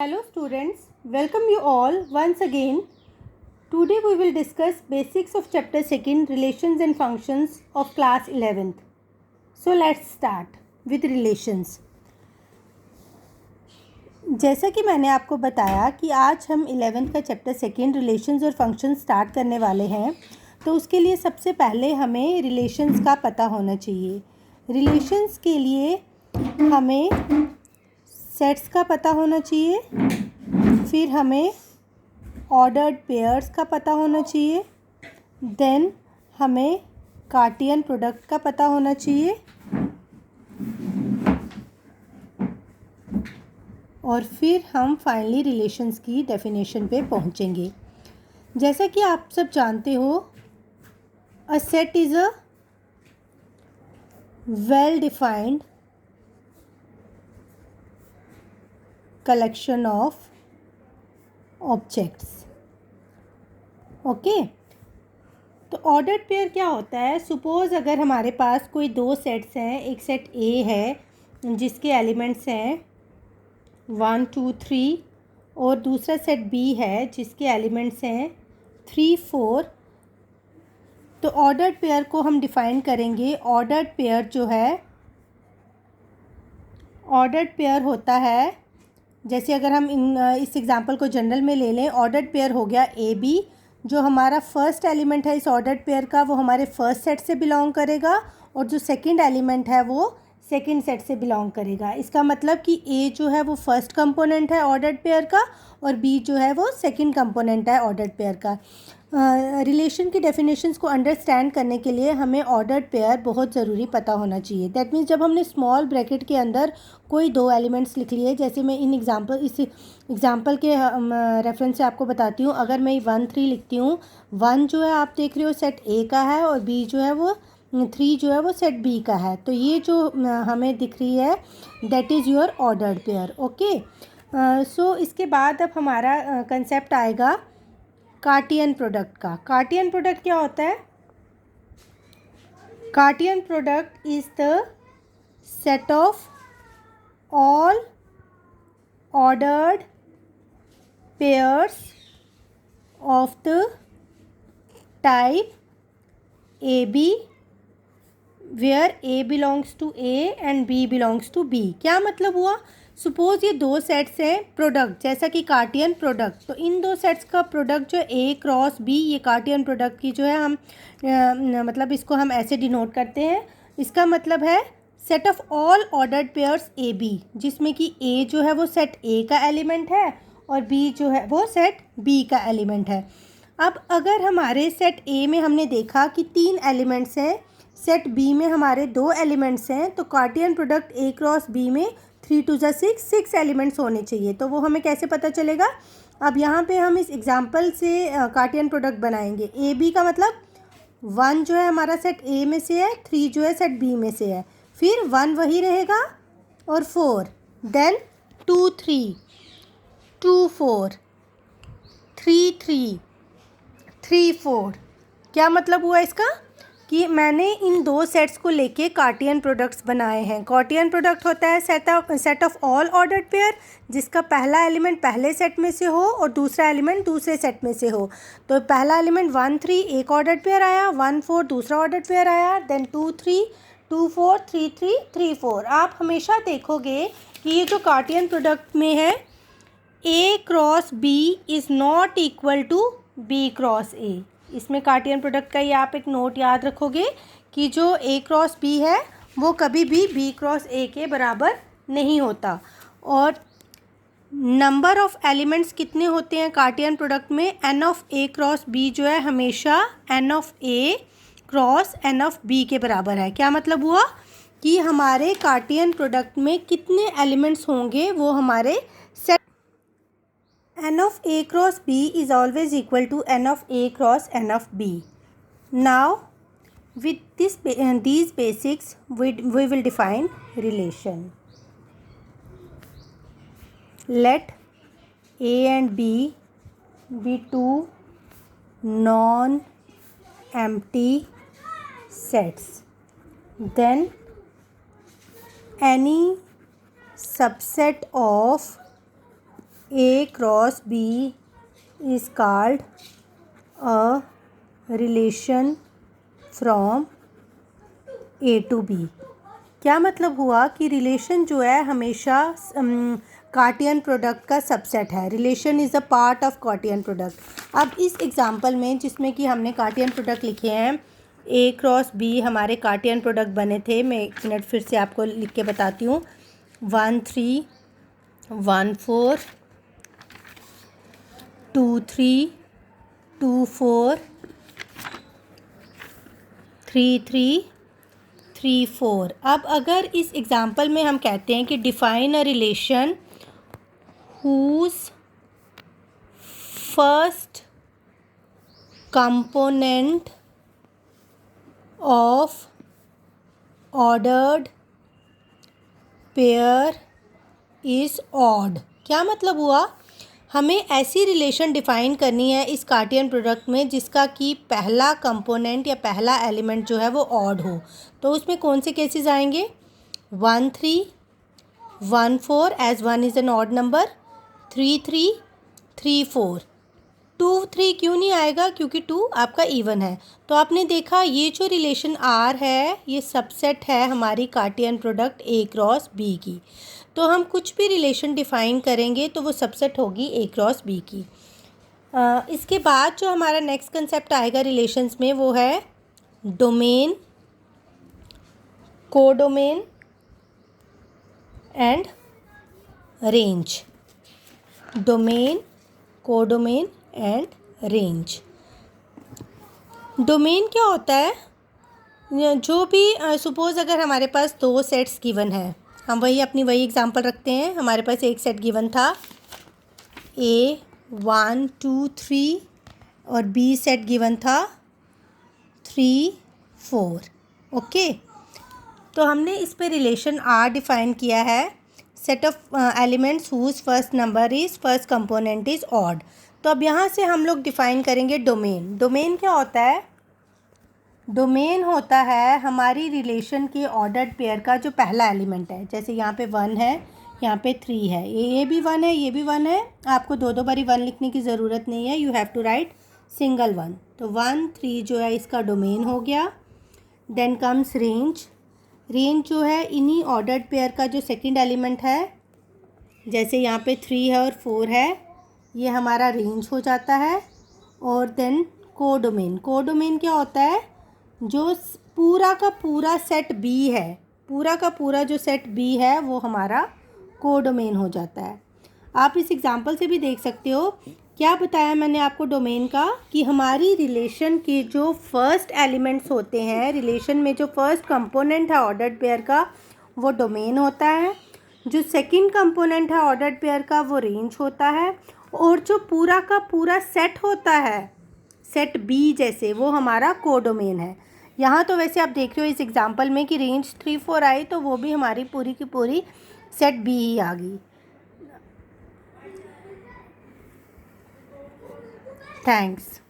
Hello students, welcome you all once again. Today we will discuss basics of chapter 2 relations and functions of class 11th. So let's start with relations. जैसा कि मैंने आपको बताया कि आज हम 11th का चैप्टर 2 रिलेशंस और फंक्शंस स्टार्ट करने वाले हैं, तो उसके लिए सबसे पहले हमें रिलेशंस का पता होना चाहिए. रिलेशंस के लिए हमें सेट्स का पता होना चाहिए, फिर हमें ऑर्डर्ड पेयर्स का पता होना चाहिए, देन हमें कार्टियन प्रोडक्ट का पता होना चाहिए और फिर हम फाइनली रिलेशंस की डेफिनेशन पे पहुंचेंगे. जैसा कि आप सब जानते हो, a set is a well defined collection of objects. Okay, तो ऑर्डर्ड पेयर क्या होता है? सपोज़ अगर हमारे पास कोई दो सेट्स हैं, एक सेट ए है जिसके एलिमेंट्स हैं 1 2 3 और दूसरा सेट बी है जिसके एलिमेंट्स हैं 3 4. तो ऑर्डर्ड पेयर को हम डिफ़ाइन करेंगे. ऑर्डर्ड पेयर होता है, जैसे अगर हम इस एग्जांपल को जनरल में ले लें, ऑर्डर्ड पेयर हो गया ए बी. जो हमारा फर्स्ट एलिमेंट है इस ऑर्डर्ड पेयर का वो हमारे फर्स्ट सेट से बिलोंग करेगा और जो सेकंड एलिमेंट है वो सेकंड सेट से बिलोंग करेगा. इसका मतलब कि ए जो है वो फर्स्ट कंपोनेंट है ऑर्डर्ड पेयर का और बी जो है वो सेकंड कंपोनेंट है ऑर्डर्ड पेयर का. रिलेशन की डेफिनेशंस को अंडरस्टैंड करने के लिए हमें ऑर्डर्ड पेयर बहुत ज़रूरी पता होना चाहिए. दैट मीन्स जब हमने स्मॉल ब्रैकेट के अंदर कोई दो एलिमेंट्स लिख लिए, जैसे मैं इस एग्जांपल के रेफरेंस से आपको बताती हूँ. अगर मैं 1 3 लिखती हूँ, 1 जो है आप देख रहे हो सेट ए का है और बी जो है वो 3 जो है वो सेट बी का है. तो ये जो हमें दिख रही है that is your ordered pair. Okay, so इसके बाद अब हमारा कंसेप्ट आएगा कार्टियन प्रोडक्ट का. कार्टियन प्रोडक्ट क्या होता है? Cartesian product is the set of all ordered pairs of the type A B where A belongs to A and B belongs to B. क्या मतलब हुआ? सपोज़ ये दो सेट्स हैं प्रोडक्ट, जैसा कि कार्टियन प्रोडक्ट. तो इन दो सेट्स का प्रोडक्ट जो ए क्रॉस बी, ये कार्टियन प्रोडक्ट की जो है हम मतलब इसको हम ऐसे डिनोट करते हैं. इसका मतलब है set of all ordered pairs A B, जिसमें कि ए जो है वो सेट ए का एलिमेंट है और बी जो है वो सेट बी का एलिमेंट है. अब अगर हमारे सेट ए में हमने देखा कि 3 एलिमेंट्स हैं, सेट बी में हमारे 2 एलिमेंट्स हैं, तो कार्टियन प्रोडक्ट ए क्रॉस बी में 3 2 6 एलिमेंट्स होने चाहिए. तो वो हमें कैसे पता चलेगा? अब यहाँ पे हम इस एग्जांपल से कार्टियन प्रोडक्ट बनाएंगे. ए बी का मतलब 1 जो है हमारा सेट ए में से है, 3 जो है सेट बी में से है, फिर 1 वही रहेगा और 4, देन 2 3 2 4 3 3 3 4. क्या मतलब हुआ इसका? कि मैंने इन दो सेट्स को लेके कार्टियन प्रोडक्ट्स बनाए हैं. कार्टियन प्रोडक्ट होता है set of all ordered pair, जिसका पहला एलिमेंट पहले सेट में से हो और दूसरा एलिमेंट दूसरे सेट में से हो. तो पहला एलिमेंट 1 3 एक ऑर्डर्ड पेयर आया, 1 4 दूसरा ऑर्डर्ड पेयर आया, देन 2 3 2 4 3 3 3 4. आप हमेशा देखोगे कि ये जो कार्टियन प्रोडक्ट में है A cross B is not equal to B cross A. इसमें कार्टियन प्रोडक्ट का ये आप एक नोट याद रखोगे कि जो ए क्रॉस बी है वो कभी भी बी क्रॉस ए के बराबर नहीं होता. और नंबर ऑफ़ एलिमेंट्स कितने होते हैं कार्टियन प्रोडक्ट में? N of A cross B जो है हमेशा n of A cross n of B के बराबर है. क्या मतलब हुआ कि हमारे कार्टियन प्रोडक्ट में कितने एलिमेंट्स होंगे वो हमारे n of a cross b is always equal to n of a cross n of b. Now with these basics we will define relation. Let a and b be two non-empty sets. Then any subset of A cross B is called a relation from A to B. क्या मतलब हुआ कि relation जो है हमेशा Cartesian product का subset है. Relation is a part of Cartesian product. अब इस एग्जांपल में जिसमें कि हमने कार्टियन प्रोडक्ट लिखे हैं, A क्रॉस B हमारे कार्टियन प्रोडक्ट बने थे. मैं एक मिनट फिर से आपको लिख के बताती हूँ. 1 3 1 4 2 3 2 4 3 3 3 4. अब अगर इस एग्जांपल में हम कहते हैं कि define a relation whose first component of ordered pair is odd. क्या मतलब हुआ, हमें ऐसी रिलेशन डिफ़ाइन करनी है इस कार्टियन प्रोडक्ट में जिसका कि पहला कंपोनेंट या पहला एलिमेंट जो है वो ऑड हो. तो उसमें कौन से केसेस आएंगे? 1 3 1 4 as 1 is an odd number, 3 3 3 4. 2 3 क्यों नहीं आएगा? क्योंकि 2 आपका इवन है. तो आपने देखा ये जो रिलेशन R है ये सबसेट है हमारी कार्टियन प्रोडक्ट A क्रॉस B की. तो हम कुछ भी रिलेशन डिफ़ाइन करेंगे तो वो सबसेट होगी A क्रॉस B की. इसके बाद जो हमारा नेक्स्ट कंसेप्ट आएगा रिलेशंस में वो है domain, codomain and range. Domain, codomain and range. Domain क्या होता है? जो भी सपोज़ अगर हमारे पास 2 सेट्स गिवन है, हम वही एग्जांपल रखते हैं. हमारे पास एक सेट गिवन था A 1 2 3 और B सेट गिवन था 3 4. ओके, तो हमने इस पे रिलेशन R डिफ़ाइन किया है. Set of elements whose first component is odd. तो अब यहाँ से हम लोग डिफ़ाइन करेंगे डोमेन. डोमेन क्या होता है? डोमेन होता है हमारी रिलेशन के ऑर्डर्ड पेयर का जो पहला एलिमेंट है. जैसे यहाँ पे 1 है, यहाँ पे 3 है, ये भी 1 है, ये भी 1 है. आपको दो बारी 1 लिखने की ज़रूरत नहीं है. You have to write single 1. तो 1 3 जो है इसका डोमेन हो गया. Then comes range. रेंज जो है इन्हीं ऑर्डर्ड पेयर का जो सेकंड एलिमेंट है, जैसे यहाँ पे 3 है और 4 है, ये हमारा रेंज हो जाता है. और देन कोडोमेन. कोडोमेन क्या होता है? जो पूरा का पूरा सेट B है, पूरा का पूरा जो सेट B है वो हमारा कोडोमेन हो जाता है. आप इस एग्जांपल से भी देख सकते हो. क्या बताया मैंने आपको डोमेन का? कि हमारी रिलेशन के जो फर्स्ट एलिमेंट्स होते हैं, रिलेशन में जो फर्स्ट कंपोनेंट है ऑर्डर्ड पेयर का वो डोमेन होता है. जो सेकंड कंपोनेंट है ऑर्डर्ड पेयर का वो रेंज होता है. और जो पूरा का पूरा सेट होता है, सेट B जैसे, वो हमारा कोडोमेन है. यहाँ तो वैसे आप देख रहे हो इस एग्जांपल में कि रेंज 3 4 आई तो वो भी हमारी पूरी की पूरी सेट B ही आ गई. थैंक्स.